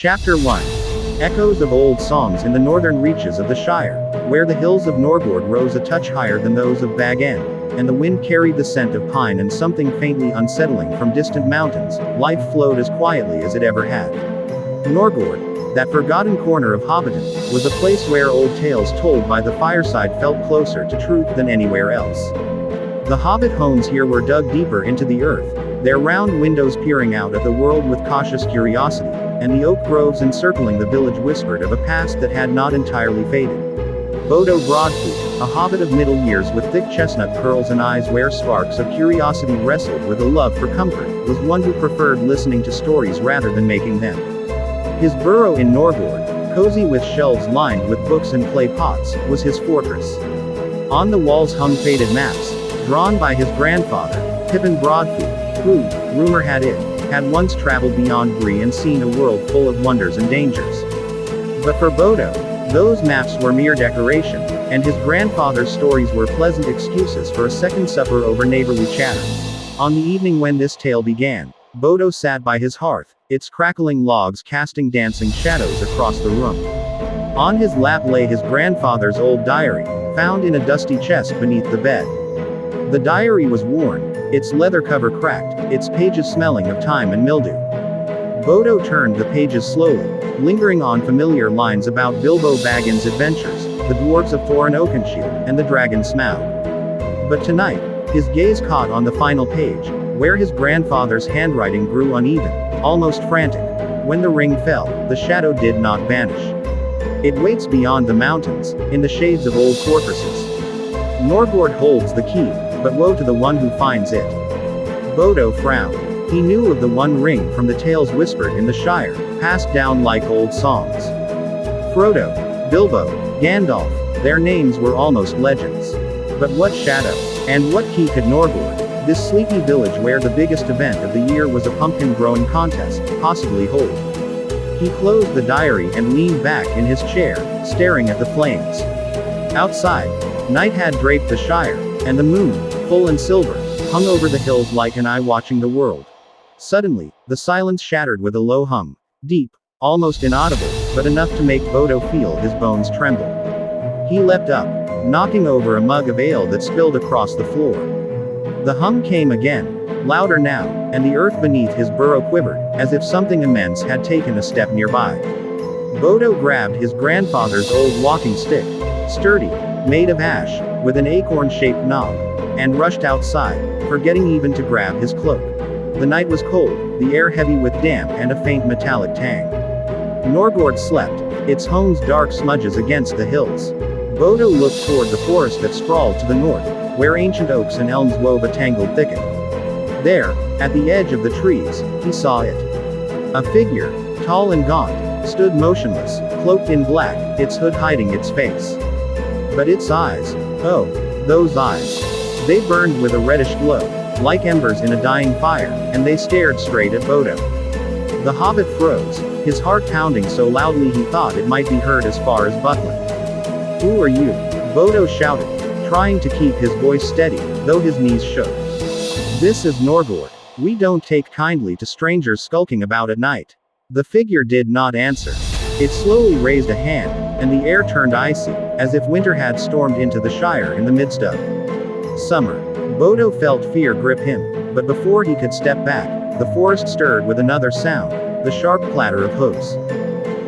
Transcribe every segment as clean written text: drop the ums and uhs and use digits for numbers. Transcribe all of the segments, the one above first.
Chapter 1. Echoes of old songs in the northern reaches of the Shire, where the hills of Norgord rose a touch higher than those of Bag End, and the wind carried the scent of pine and something faintly unsettling from distant mountains. Life flowed as quietly as it ever had. Norgord, that forgotten corner of Hobbiton, was a place where old tales told by the fireside felt closer to truth than anywhere else. The Hobbit homes here were dug deeper into the earth, their round windows peering out at the world with cautious curiosity, and the oak groves encircling the village whispered of a past that had not entirely faded. Bodo Broadfoot, a hobbit of middle years with thick chestnut curls and eyes where sparks of curiosity wrestled with a love for comfort, was one who preferred listening to stories rather than making them. His burrow in Norgord, cozy with shelves lined with books and clay pots, was his fortress. On the walls hung faded maps, drawn by his grandfather, Pippin Broadfoot, who, rumor had it, had once traveled beyond Bree and seen a world full of wonders and dangers. But for Bodo, those maps were mere decoration, and his grandfather's stories were pleasant excuses for a second supper over neighborly chatter. On the evening when this tale began, Bodo sat by his hearth, its crackling logs casting dancing shadows across the room. On his lap lay his grandfather's old diary, found in a dusty chest beneath the bed. The diary was worn, its leather cover cracked, its pages smelling of time and mildew. Bodo turned the pages slowly, lingering on familiar lines about Bilbo Baggins' adventures, the dwarves of Thorin Oakenshield, and the dragon Smaug. But tonight, his gaze caught on the final page, where his grandfather's handwriting grew uneven, almost frantic. When the ring fell, the shadow did not vanish. It waits beyond the mountains, in the shades of old fortresses. Norgord holds the key, but woe to the one who finds it. Bodo frowned. He knew of the one ring from the tales whispered in the Shire, passed down like old songs. Frodo, Bilbo, Gandalf, their names were almost legends. But what shadow? And what key could Norgord, this sleepy village where the biggest event of the year was a pumpkin growing contest, possibly hold? He closed the diary and leaned back in his chair, staring at the flames. Outside, night had draped the Shire, and the moon, full and silver, hung over the hills like an eye watching the world. Suddenly, the silence shattered with a low hum, deep, almost inaudible, but enough to make Bodo feel his bones tremble. He leapt up, knocking over a mug of ale that spilled across the floor. The hum came again, louder now, and the earth beneath his burrow quivered, as if something immense had taken a step nearby. Bodo grabbed his grandfather's old walking stick, sturdy, made of ash, with an acorn-shaped knob, and rushed outside, forgetting even to grab his cloak. The night was cold, the air heavy with damp and a faint metallic tang. Norgord slept, its homes dark smudges against the hills. Bodo looked toward the forest that sprawled to the north, where ancient oaks and elms wove a tangled thicket. There, at the edge of the trees, he saw it. A figure, tall and gaunt, stood motionless, cloaked in black, its hood hiding its face. But its eyes, oh, those eyes. They burned with a reddish glow, like embers in a dying fire, and they stared straight at Bodo. The hobbit froze, his heart pounding so loudly he thought it might be heard as far as Buckland. "Who are you?" Bodo shouted, trying to keep his voice steady, though his knees shook. "This is Norgord. We don't take kindly to strangers skulking about at night." The figure did not answer. It slowly raised a hand, and the air turned icy, as if winter had stormed into the Shire in the midst of summer. Bodo felt fear grip him, but before he could step back, the forest stirred with another sound, the sharp clatter of hooves.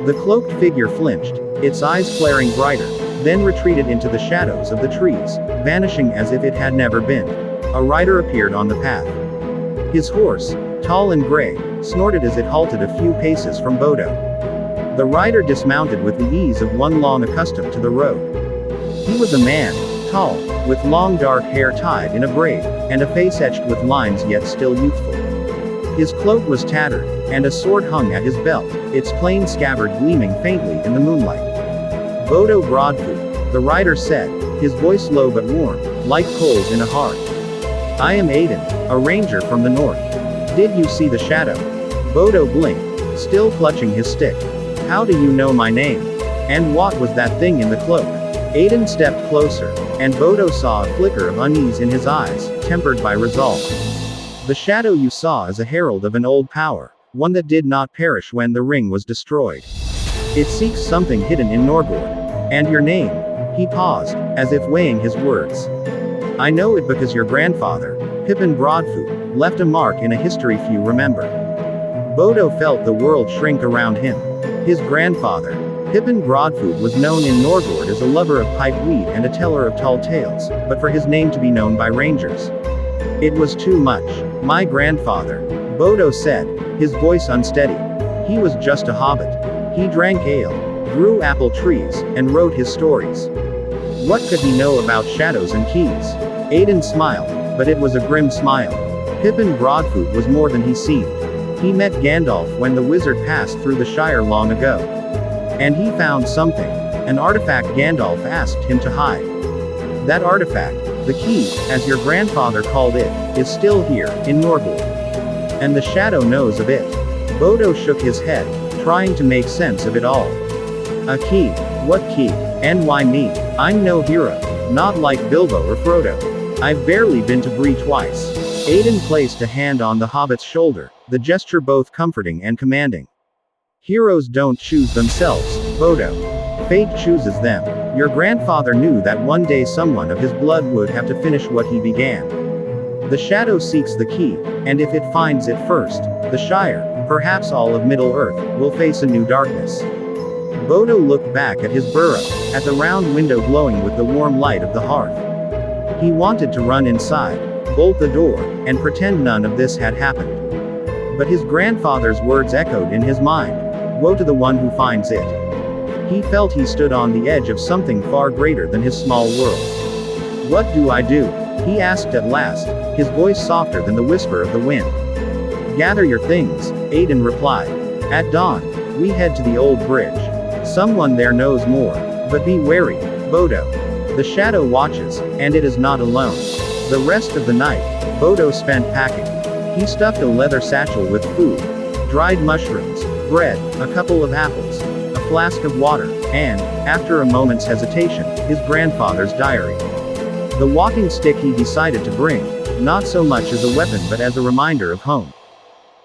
The cloaked figure flinched, its eyes flaring brighter, then retreated into the shadows of the trees, vanishing as if it had never been. A rider appeared on the path. His horse, tall and gray, snorted as it halted a few paces from Bodo. The rider dismounted with the ease of one long accustomed to the road. He was a man, tall, with long dark hair tied in a braid, and a face etched with lines yet still youthful. His cloak was tattered, and a sword hung at his belt, its plain scabbard gleaming faintly in the moonlight. "Bodo Broadfoot," the rider said, his voice low but warm, like coals in a hearth. "I am Aiden, a ranger from the north. Did you see the shadow?" Bodo blinked, still clutching his stick. "How do you know my name? And what was that thing in the cloak?" Aiden stepped closer, and Bodo saw a flicker of unease in his eyes, tempered by resolve. "The shadow you saw is a herald of an old power, one that did not perish when the ring was destroyed. It seeks something hidden in Norgord. And your name? He paused, as if weighing his words. I know it because your grandfather, Pippin Broadfoot, left a mark in a history few remember. Bodo felt the world shrink around him. His grandfather, Pippin Broadfoot, was known in Norgord as a lover of pipeweed and a teller of tall tales, but for his name to be known by rangers, it was too much. My grandfather, Bodo said, his voice unsteady. He was just a hobbit. He drank ale, grew apple trees, and wrote his stories. What could he know about shadows and keys? Aiden smiled, but it was a grim smile. Pippin Broadfoot was more than he seemed. He met Gandalf when the wizard passed through the Shire long ago. And he found something. An artifact Gandalf asked him to hide. That artifact, the key, as your grandfather called it, is still here, in Norgord. And the shadow knows of it. Bodo shook his head, trying to make sense of it all. A key? What key? And why me? I'm no hero. Not like Bilbo or Frodo. I've barely been to Bree twice. Aiden placed a hand on the hobbit's shoulder, the gesture both comforting and commanding. Heroes don't choose themselves, Bodo. Fate chooses them. Your grandfather knew that one day someone of his blood would have to finish what he began. The shadow seeks the key, and if it finds it first, the Shire, perhaps all of Middle-earth, will face a new darkness. Bodo looked back at his burrow, at the round window glowing with the warm light of the hearth. He wanted to run inside, bolt the door, and pretend none of this had happened. But his grandfather's words echoed in his mind. Woe to the one who finds it. He felt he stood on the edge of something far greater than his small world. What do I do? He asked at last, his voice softer than the whisper of the wind. Gather your things, Aiden replied. At dawn, we head to the old bridge. Someone there knows more. But be wary, Bodo. The shadow watches, and it is not alone. The rest of the night, Bodo spent packing. He stuffed a leather satchel with food, dried mushrooms, bread, a couple of apples, a flask of water, and, after a moment's hesitation, his grandfather's diary. The walking stick he decided to bring, not so much as a weapon but as a reminder of home.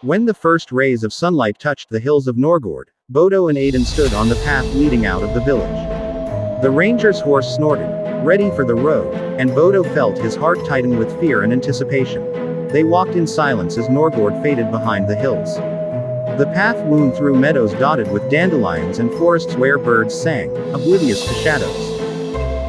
When the first rays of sunlight touched the hills of Norgord, Bodo and Aiden stood on the path leading out of the village. The ranger's horse snorted, ready for the road, and Bodo felt his heart tighten with fear and anticipation. They walked in silence as Norgord faded behind the hills. The path wound through meadows dotted with dandelions and forests where birds sang, oblivious to shadows.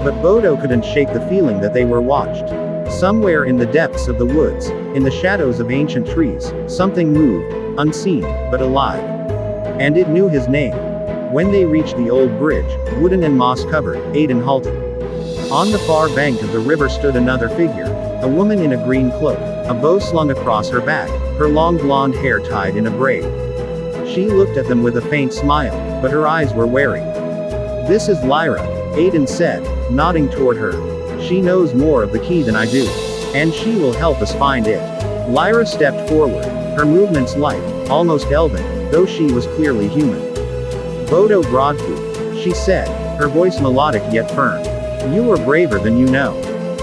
But Bodo couldn't shake the feeling that they were watched. Somewhere in the depths of the woods, in the shadows of ancient trees, something moved, unseen, but alive. And it knew his name. When they reached the old bridge, wooden and moss-covered, Aiden halted. On the far bank of the river stood another figure, a woman in a green cloak, a bow slung across her back, her long blonde hair tied in a braid. She looked at them with a faint smile, but her eyes were wary. This is Lyra, Aiden said, nodding toward her. She knows more of the key than I do. And she will help us find it. Lyra stepped forward, her movements light, almost elven, though she was clearly human. Bodo Broadfoot, she said, her voice melodic yet firm. You are braver than you know.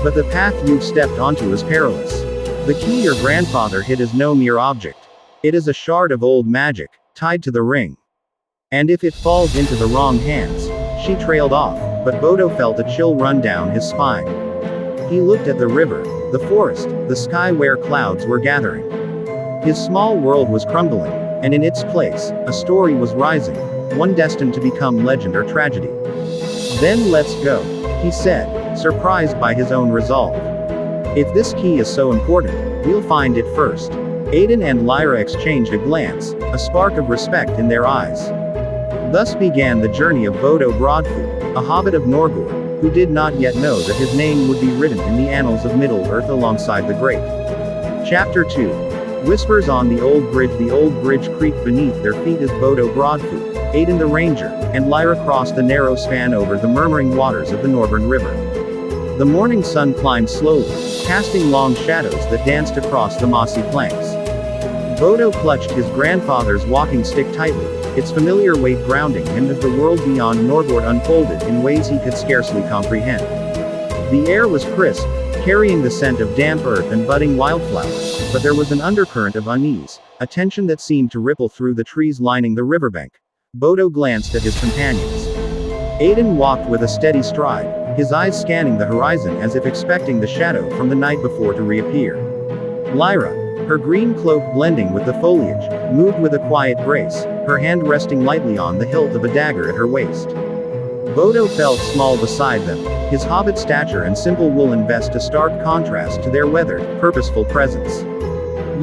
But the path you've stepped onto is perilous. The key your grandfather hid is no mere object. It is a shard of old magic, tied to the ring. And if it falls into the wrong hands, she trailed off, but Bodo felt a chill run down his spine. He looked at the river, the forest, the sky where clouds were gathering. His small world was crumbling, and in its place, a story was rising, one destined to become legend or tragedy. Then let's go, he said, surprised by his own resolve. If this key is so important, we'll find it first. Aiden and Lyra exchanged a glance, a spark of respect in their eyes. Thus began the journey of Bodo Broadfoot, a hobbit of Norgord, who did not yet know that his name would be written in the annals of Middle-earth alongside the great. Chapter 2. Whispers on the old bridge creaked beneath their feet as Bodo Broadfoot, Aiden the ranger, and Lyra crossed the narrow span over the murmuring waters of the Northern River. The morning sun climbed slowly, casting long shadows that danced across the mossy planks. Bodo clutched his grandfather's walking stick tightly, its familiar weight grounding him as the world beyond Norgord unfolded in ways he could scarcely comprehend. The air was crisp, carrying the scent of damp earth and budding wildflowers, but there was an undercurrent of unease, a tension that seemed to ripple through the trees lining the riverbank. Bodo glanced at his companions. Aiden walked with a steady stride, his eyes scanning the horizon as if expecting the shadow from the night before to reappear. Lyra, her green cloak blending with the foliage, moved with a quiet grace, her hand resting lightly on the hilt of a dagger at her waist. Bodo felt small beside them, his hobbit stature and simple woolen vest a stark contrast to their weathered, purposeful presence.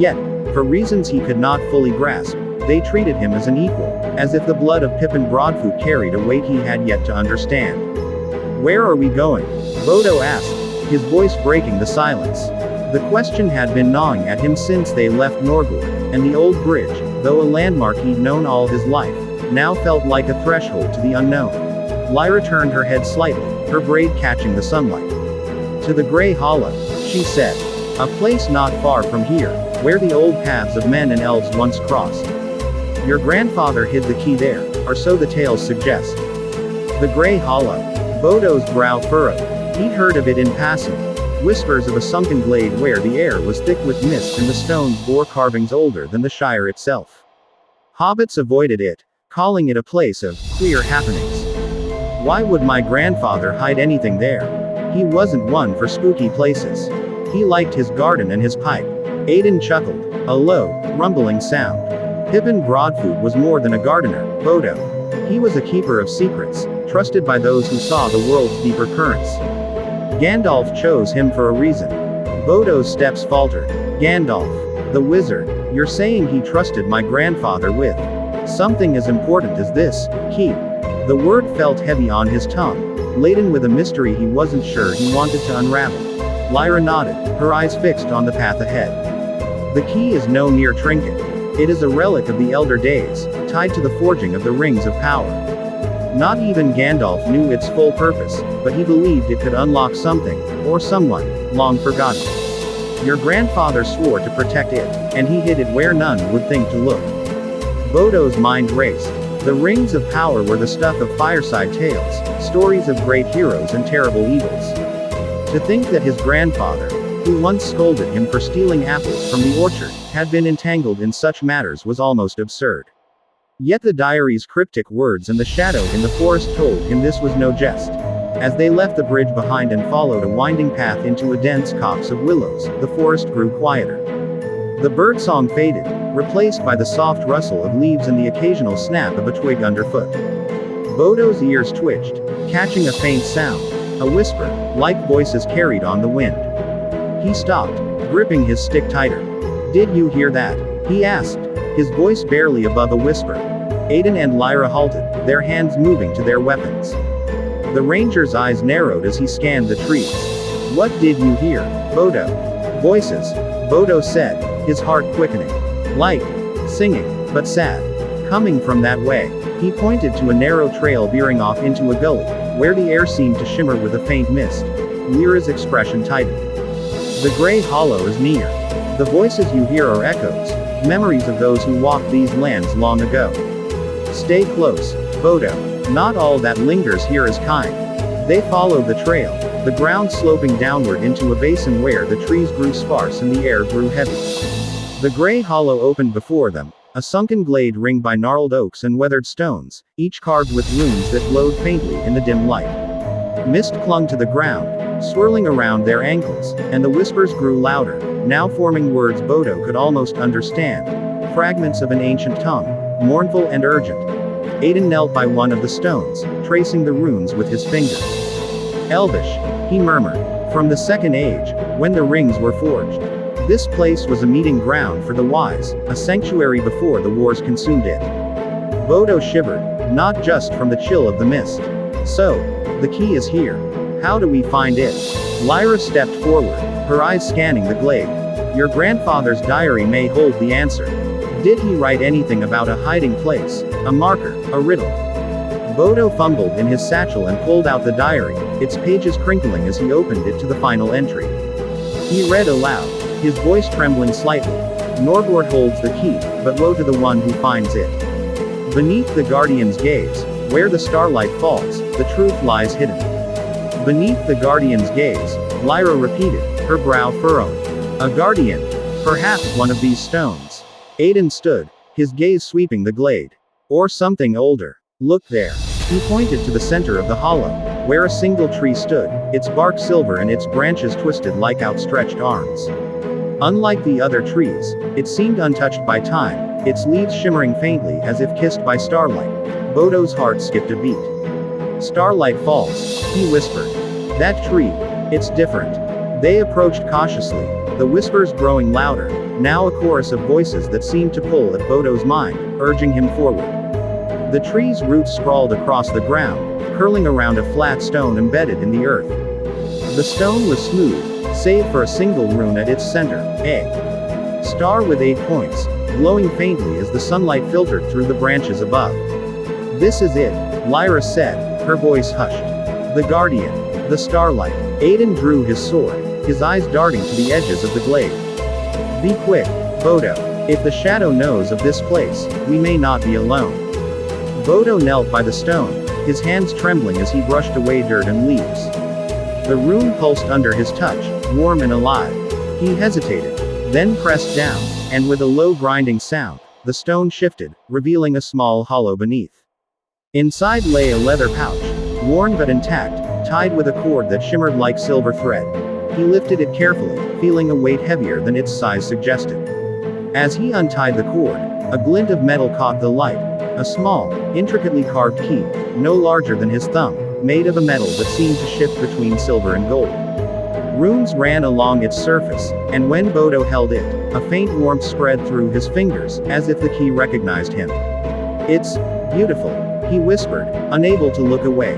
Yet, for reasons he could not fully grasp, they treated him as an equal, as if the blood of Pippin Broadfoot carried a weight he had yet to understand. "Where are we going?" Bodo asked, his voice breaking the silence. The question had been gnawing at him since they left Norgord, and the old bridge, though a landmark he'd known all his life, now felt like a threshold to the unknown. Lyra turned her head slightly, her braid catching the sunlight. "To the Grey Hollow," she said. "A place not far from here, where the old paths of men and elves once crossed. Your grandfather hid the key there, or so the tales suggest." The Grey Hollow. Bodo's brow furrowed. He'd heard of it in passing. Whispers of a sunken glade where the air was thick with mist and the stones bore carvings older than the Shire itself. Hobbits avoided it, calling it a place of queer happenings. Why would my grandfather hide anything there? He wasn't one for spooky places. He liked his garden and his pipe. Aiden chuckled, a low, rumbling sound. Pippin Broadfoot was more than a gardener, Bodo. He was a keeper of secrets, trusted by those who saw the world's deeper currents. Gandalf chose him for a reason. Bodo's steps faltered. "Gandalf, the wizard, you're saying he trusted my grandfather with something as important as this key?" The word felt heavy on his tongue, laden with a mystery he wasn't sure he wanted to unravel. Lyra nodded, her eyes fixed on the path ahead. "The key is no mere trinket. It is a relic of the elder days, tied to the forging of the rings of power. Not even Gandalf knew its full purpose, but he believed it could unlock something, or someone, long forgotten. Your grandfather swore to protect it, and he hid it where none would think to look." Bodo's mind raced. The rings of power were the stuff of fireside tales, stories of great heroes and terrible evils. To think that his grandfather, who once scolded him for stealing apples from the orchard, had been entangled in such matters was almost absurd. Yet the diary's cryptic words and the shadow in the forest told him this was no jest. As they left the bridge behind and followed a winding path into a dense copse of willows, the forest grew quieter. The birdsong faded, replaced by the soft rustle of leaves and the occasional snap of a twig underfoot. Bodo's ears twitched, catching a faint sound, a whisper, like voices carried on the wind. He stopped, gripping his stick tighter. "Did you hear that?" he asked, his voice barely above a whisper. Aiden and Lyra halted, their hands moving to their weapons. The ranger's eyes narrowed as he scanned the trees. "What did you hear, Bodo?" "Voices," Bodo said, his heart quickening. "Like singing, but sad. Coming from that way." He pointed to a narrow trail veering off into a gully, where the air seemed to shimmer with a faint mist. Lyra's expression tightened. "The Grey Hollow is near. The voices you hear are echoes, memories of those who walked these lands long ago. Stay close, Bodo. Not all that lingers here is kind." They followed the trail, the ground sloping downward into a basin where the trees grew sparse and the air grew heavy. The Grey Hollow opened before them, a sunken glade ringed by gnarled oaks and weathered stones, each carved with runes that glowed faintly in the dim light. Mist clung to the ground, swirling around their ankles, and the whispers grew louder, now forming words Bodo could almost understand, fragments of an ancient tongue, mournful and urgent. Aiden knelt by one of the stones, tracing the runes with his fingers. "Elvish," he murmured, "from the Second Age, when the rings were forged. This place was a meeting ground for the wise, a sanctuary before the wars consumed it." Bodo shivered, not just from the chill of the mist. "So, the key is here. How do we find it?" Lyra stepped forward, her eyes scanning the glade. "Your grandfather's diary may hold the answer. Did he write anything about a hiding place, a marker, a riddle?" Bodo fumbled in his satchel and pulled out the diary, its pages crinkling as he opened it to the final entry. He read aloud, his voice trembling slightly. "Norgord holds the key, but woe to the one who finds it. Beneath the Guardian's gaze, where the starlight falls, the truth lies hidden." "Beneath the Guardian's gaze," Lyra repeated, her brow furrowed. A guardian. Perhaps one of these stones. Aidan stood, his gaze sweeping the glade. Or something older. Look there. He pointed to the center of the hollow, where a single tree stood, its bark silver and its branches twisted like outstretched arms. Unlike the other trees, it seemed untouched by time, its leaves shimmering faintly as if kissed by starlight. Bodo's heart skipped a beat. Starlight falls, he whispered. That tree, it's different. They approached cautiously, the whispers growing louder, now a chorus of voices that seemed to pull at Bodo's mind, urging him forward. The tree's roots sprawled across the ground, curling around a flat stone embedded in the earth. The stone was smooth, save for a single rune at its center, a star with 8 points, glowing faintly as the sunlight filtered through the branches above. This is it, Lyra said, her voice hushed. The guardian. The starlight. Aidan drew his sword, his eyes darting to the edges of the glade. Be quick, Bodo. If the shadow knows of this place, we may not be alone. Bodo knelt by the stone, his hands trembling as he brushed away dirt and leaves. The rune pulsed under his touch, warm and alive. He hesitated, then pressed down, and with a low grinding sound, the stone shifted, revealing a small hollow beneath. Inside lay a leather pouch, worn but intact, tied with a cord that shimmered like silver thread. He lifted it carefully, feeling a weight heavier than its size suggested. As he untied the cord, a glint of metal caught the light. A small, intricately carved key, no larger than his thumb, made of a metal that seemed to shift between silver and gold. Runes ran along its surface, and when Bodo held it, a faint warmth spread through his fingers, as if the key recognized him. It's beautiful, he whispered, unable to look away.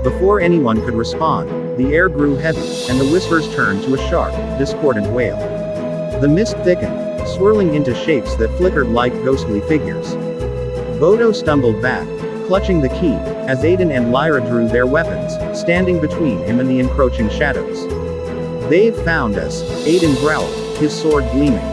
Before anyone could respond, the air grew heavy, and the whispers turned to a sharp, discordant wail. The mist thickened, swirling into shapes that flickered like ghostly figures. Bodo stumbled back, clutching the key, as Aidan and Lyra drew their weapons, standing between him and the encroaching shadows. They've found us, Aidan growled, his sword gleaming.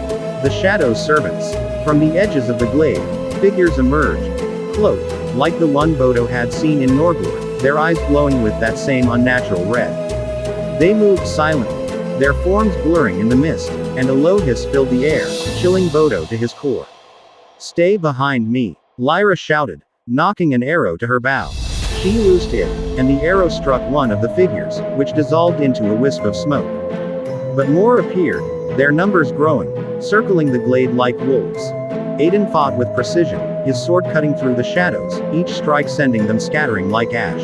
The shadow's servants. From the edges of the glade, figures emerged, cloaked, like the one Bodo had seen in Norgord, their eyes glowing with that same unnatural red. They moved silently, their forms blurring in the mist, and a low hiss filled the air, chilling Bodo to his core. Stay behind me, Lyra shouted, knocking an arrow to her bow. She loosed it, and the arrow struck one of the figures, which dissolved into a wisp of smoke. But more appeared, their numbers growing, circling the glade like wolves. Aidan fought with precision, his sword cutting through the shadows, each strike sending them scattering like ash.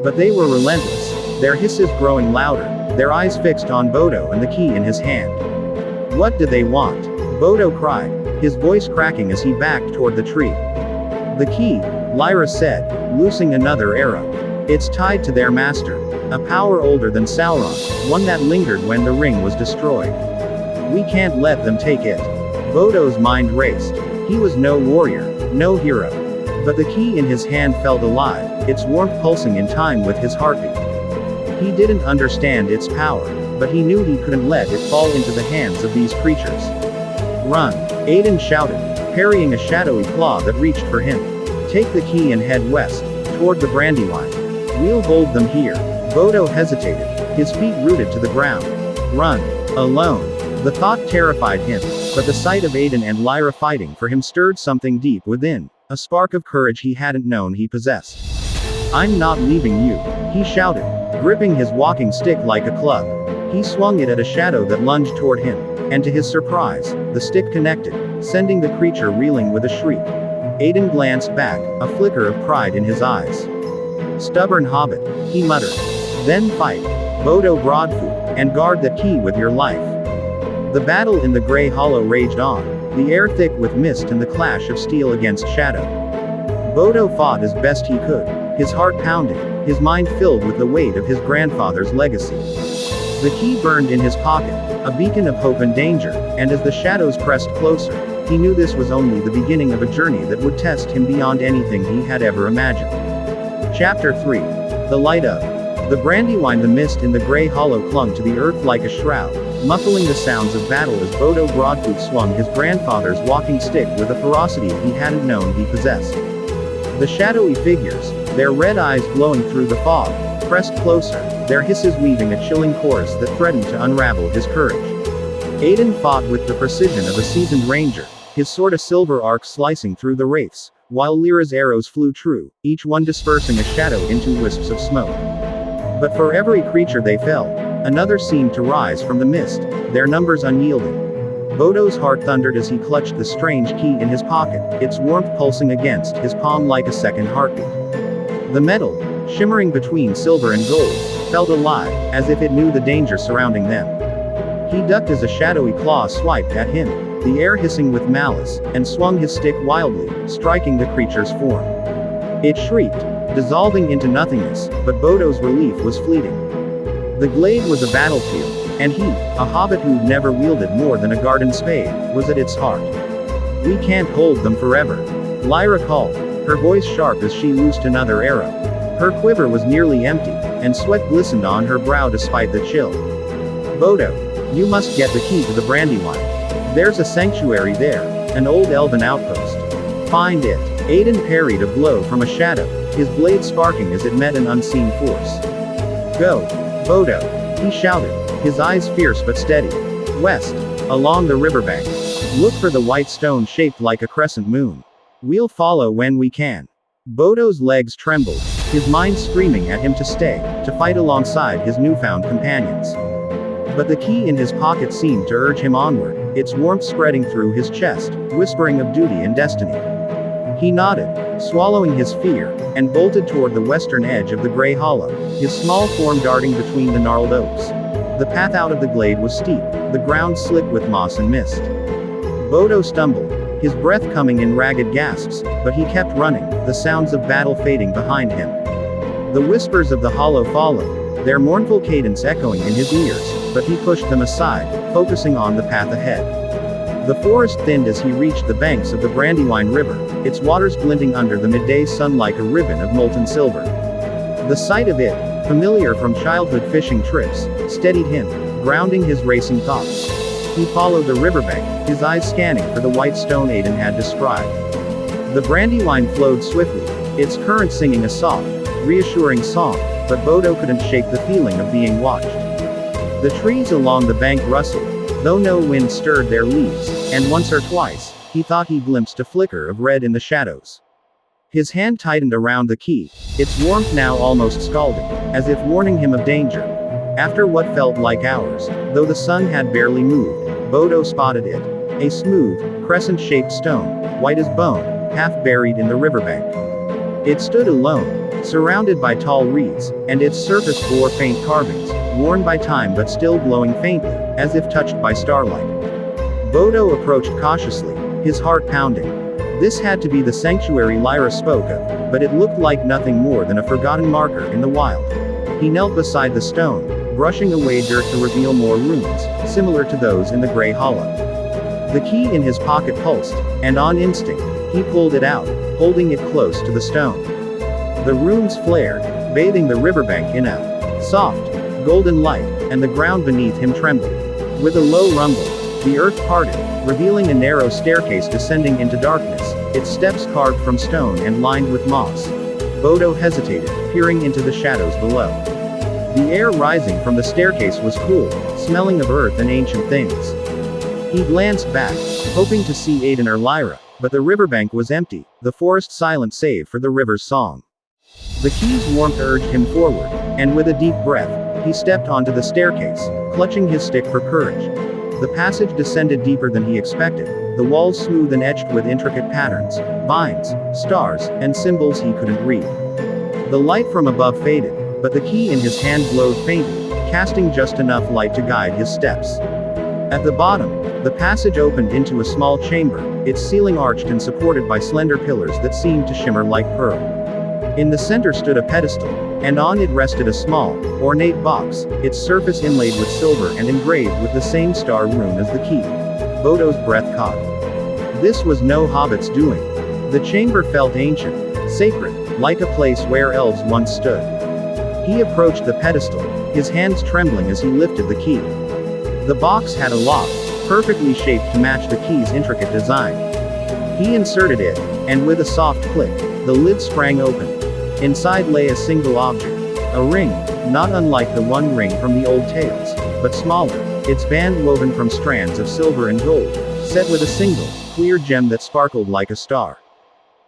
But they were relentless, their hisses growing louder, their eyes fixed on Bodo and the key in his hand. What did they want? Bodo cried, his voice cracking as he backed toward the tree. The key, Lyra said, loosing another arrow. It's tied to their master, a power older than Sauron, one that lingered when the ring was destroyed. We can't let them take it. Bodo's mind raced. He was no warrior, no hero. But the key in his hand felt alive, its warmth pulsing in time with his heartbeat. He didn't understand its power, but he knew he couldn't let it fall into the hands of these creatures. Run, Aidan shouted, parrying a shadowy claw that reached for him. Take the key and head west, toward the Brandywine. We'll hold them here. Bodo hesitated, his feet rooted to the ground. Run, alone. The thought terrified him, but the sight of Aidan and Lyra fighting for him stirred something deep within, a spark of courage he hadn't known he possessed. I'm not leaving you, he shouted, gripping his walking stick like a club. He swung it at a shadow that lunged toward him, and to his surprise, the stick connected, sending the creature reeling with a shriek. Aidan glanced back, a flicker of pride in his eyes. Stubborn hobbit, he muttered. Then fight, Bodo Broadfoot, and guard that key with your life. The battle in the Grey Hollow raged on, the air thick with mist and the clash of steel against shadow. Bodo fought as best he could, his heart pounding, his mind filled with the weight of his grandfather's legacy. The key burned in his pocket, a beacon of hope and danger, and as the shadows pressed closer, he knew this was only the beginning of a journey that would test him beyond anything he had ever imagined. Chapter 3. The Light of. The Brandywine. The mist in the Grey Hollow clung to the earth like a shroud, muffling the sounds of battle as Bodo Broadfoot swung his grandfather's walking stick with a ferocity he hadn't known he possessed. The shadowy figures, their red eyes glowing through the fog, pressed closer, their hisses weaving a chilling chorus that threatened to unravel his courage. Aiden fought with the precision of a seasoned ranger, his sword a silver arc slicing through the wraiths, while Lyra's arrows flew true, each one dispersing a shadow into wisps of smoke. But for every creature they felled, another seemed to rise from the mist, their numbers unyielding. Bodo's heart thundered as he clutched the strange key in his pocket, its warmth pulsing against his palm like a second heartbeat. The metal, shimmering between silver and gold, felt alive, as if it knew the danger surrounding them. He ducked as a shadowy claw swiped at him, the air hissing with malice, and swung his stick wildly, striking the creature's form. It shrieked, dissolving into nothingness, but Bodo's relief was fleeting. The glade was a battlefield, and he, a hobbit who'd never wielded more than a garden spade, was at its heart. "We can't hold them forever," Lyra called, her voice sharp as she loosed another arrow. Her quiver was nearly empty, and sweat glistened on her brow despite the chill. "Bodo, you must get the key to the Brandywine. There's a sanctuary there, an old elven outpost. Find it." Aiden parried a blow from a shadow, his blade sparking as it met an unseen force. "Go, Bodo," he shouted, his eyes fierce but steady. "West, along the riverbank. Look for the white stone shaped like a crescent moon. We'll follow when we can." Bodo's legs trembled, his mind screaming at him to stay, to fight alongside his newfound companions. But the key in his pocket seemed to urge him onward, its warmth spreading through his chest, whispering of duty and destiny. He nodded, swallowing his fear, and bolted toward the western edge of the gray hollow, his small form darting between the gnarled oaks. The path out of the glade was steep, the ground slick with moss and mist. Bodo stumbled, his breath coming in ragged gasps, but he kept running, the sounds of battle fading behind him. The whispers of the hollow followed, their mournful cadence echoing in his ears, but he pushed them aside, focusing on the path ahead. The forest thinned as he reached the banks of the Brandywine River, its waters glinting under the midday sun like a ribbon of molten silver. The sight of it, familiar from childhood fishing trips, steadied him, grounding his racing thoughts. He followed the riverbank, his eyes scanning for the white stone Aiden had described. The Brandywine flowed swiftly, its current singing a soft, reassuring song, but Bodo couldn't shake the feeling of being watched. The trees along the bank rustled, though no wind stirred their leaves, and once or twice, he thought he glimpsed a flicker of red in the shadows. His hand tightened around the key, its warmth now almost scalding, as if warning him of danger. After what felt like hours, though the sun had barely moved, Bodo spotted it. A smooth, crescent-shaped stone, white as bone, half buried in the riverbank. It stood alone, surrounded by tall reeds, and its surface bore faint carvings, worn by time but still glowing faintly, as if touched by starlight. Bodo approached cautiously, his heart pounding. This had to be the sanctuary Lyra spoke of, but it looked like nothing more than a forgotten marker in the wild. He knelt beside the stone, brushing away dirt to reveal more runes, similar to those in the gray hollow. The key in his pocket pulsed, and on instinct, he pulled it out, holding it close to the stone. The runes flared, bathing the riverbank in a soft, golden light, and the ground beneath him trembled. With a low rumble, the earth parted, revealing a narrow staircase descending into darkness, its steps carved from stone and lined with moss. Bodo hesitated, peering into the shadows below. The air rising from the staircase was cool, smelling of earth and ancient things. He glanced back, hoping to see Aiden or Lyra, but the riverbank was empty, the forest silent save for the river's song. The key's warmth urged him forward, and with a deep breath, he stepped onto the staircase, clutching his stick for courage. The passage descended deeper than he expected, the walls smooth and etched with intricate patterns, vines, stars, and symbols he couldn't read. The light from above faded, but the key in his hand glowed faintly, casting just enough light to guide his steps. At the bottom, the passage opened into a small chamber, its ceiling arched and supported by slender pillars that seemed to shimmer like pearl. In the center stood a pedestal, and on it rested a small, ornate box, its surface inlaid with silver and engraved with the same star rune as the key. Bodo's breath caught. This was no hobbit's doing. The chamber felt ancient, sacred, like a place where elves once stood. He approached the pedestal, his hands trembling as he lifted the key. The box had a lock, perfectly shaped to match the key's intricate design. He inserted it, and with a soft click, the lid sprang open. Inside lay a single object, A ring, not unlike the One Ring from the old tales, but smaller, its band woven from strands of silver and gold, set with a single, clear gem that sparkled like a star.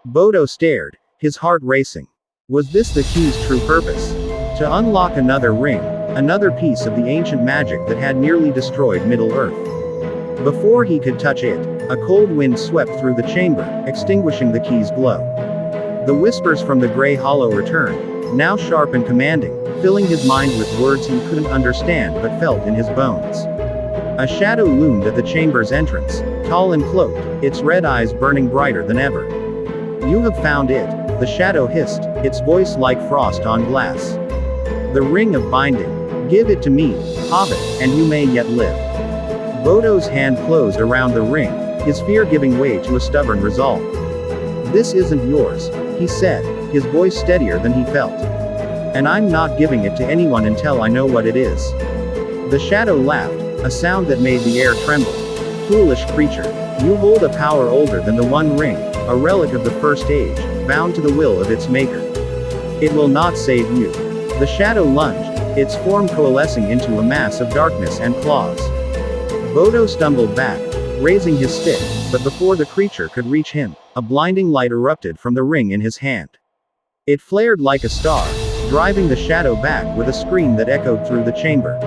Bodo stared, his heart racing. Was this the key's true purpose? To unlock another ring, another piece of the ancient magic that had nearly destroyed Middle-earth. Before he could touch it, a cold wind swept through the chamber, extinguishing the key's glow. The whispers from the gray hollow returned, now sharp and commanding, filling his mind with words he couldn't understand but felt in his bones. A shadow loomed at the chamber's entrance, tall and cloaked, its red eyes burning brighter than ever. "You have found it," the shadow hissed, its voice like frost on glass. "The ring of binding. Give it to me, Hobbit, and you may yet live." Bodo's hand closed around the ring, his fear giving way to a stubborn resolve. "This isn't yours," he said, his voice steadier than he felt. "And I'm not giving it to anyone until I know what it is." The shadow laughed, a sound that made the air tremble. "Foolish creature. You hold a power older than the One Ring, a relic of the First Age, bound to the will of its maker. It will not save you." The shadow lunged, its form coalescing into a mass of darkness and claws. Bodo stumbled back, raising his stick, but before the creature could reach him, a blinding light erupted from the ring in his hand. It flared like a star, driving the shadow back with a scream that echoed through the chamber.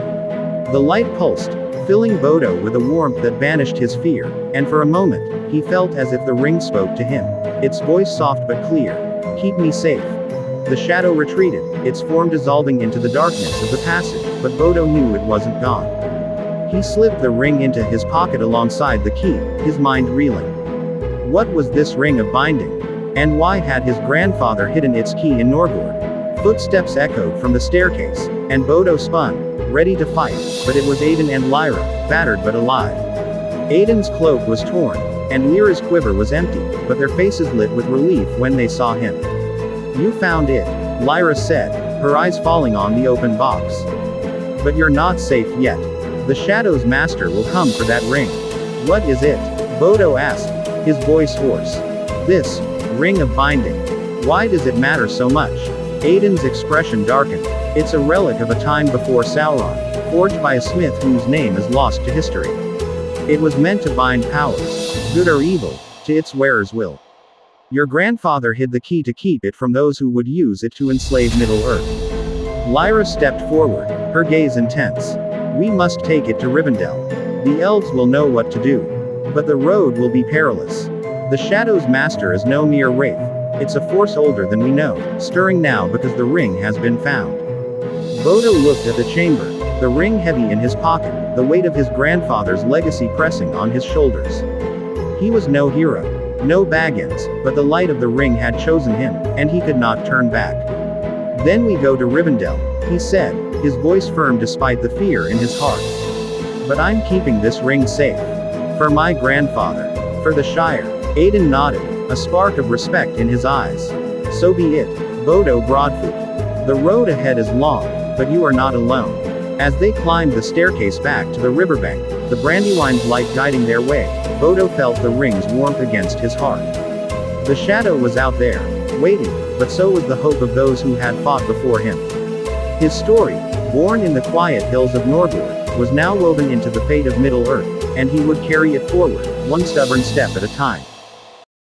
The light pulsed, filling Bodo with a warmth that banished his fear, and for a moment, he felt as if the ring spoke to him, its voice soft but clear. "Keep me safe." The shadow retreated, its form dissolving into the darkness of the passage, but Bodo knew it wasn't gone. He slipped the ring into his pocket alongside the key, his mind reeling. What was this ring of binding? And why had his grandfather hidden its key in Norgord? Footsteps echoed from the staircase, and Bodo spun, ready to fight, but it was Aiden and Lyra, battered but alive. Aiden's cloak was torn, and Lyra's quiver was empty, but their faces lit with relief when they saw him. "You found it," Lyra said, her eyes falling on the open box. "But you're not safe yet. The Shadow's master will come for that ring." "What is it?" Bodo asked, his voice hoarse. "This ring of binding. Why does it matter so much?" Aiden's expression darkened. "It's a relic of a time before Sauron, forged by a smith whose name is lost to history. It was meant to bind powers, good or evil, to its wearer's will. Your grandfather hid the key to keep it from those who would use it to enslave Middle-earth." Lyra stepped forward, her gaze intense. "We must take it to Rivendell. The elves will know what to do. But the road will be perilous. The Shadow's master is no mere wraith. It's a force older than we know, stirring now because the ring has been found." Bodo looked at the chamber, the ring heavy in his pocket, the weight of his grandfather's legacy pressing on his shoulders. He was no hero, no Baggins, but the light of the ring had chosen him, and he could not turn back. "Then we go to Rivendell," he said, his voice firm despite the fear in his heart. "But I'm keeping this ring safe. For my grandfather. For the Shire." Aiden nodded, a spark of respect in his eyes. "So be it, Bodo Broadfoot. The road ahead is long, but you are not alone." As they climbed the staircase back to the riverbank, the Brandywine's light guiding their way, Bodo felt the ring's warmth against his heart. The Shadow was out there, waiting, but so was the hope of those who had fought before him. His story, born in the quiet hills of Norgord, was now woven into the fate of Middle-earth, and he would carry it forward, one stubborn step at a time.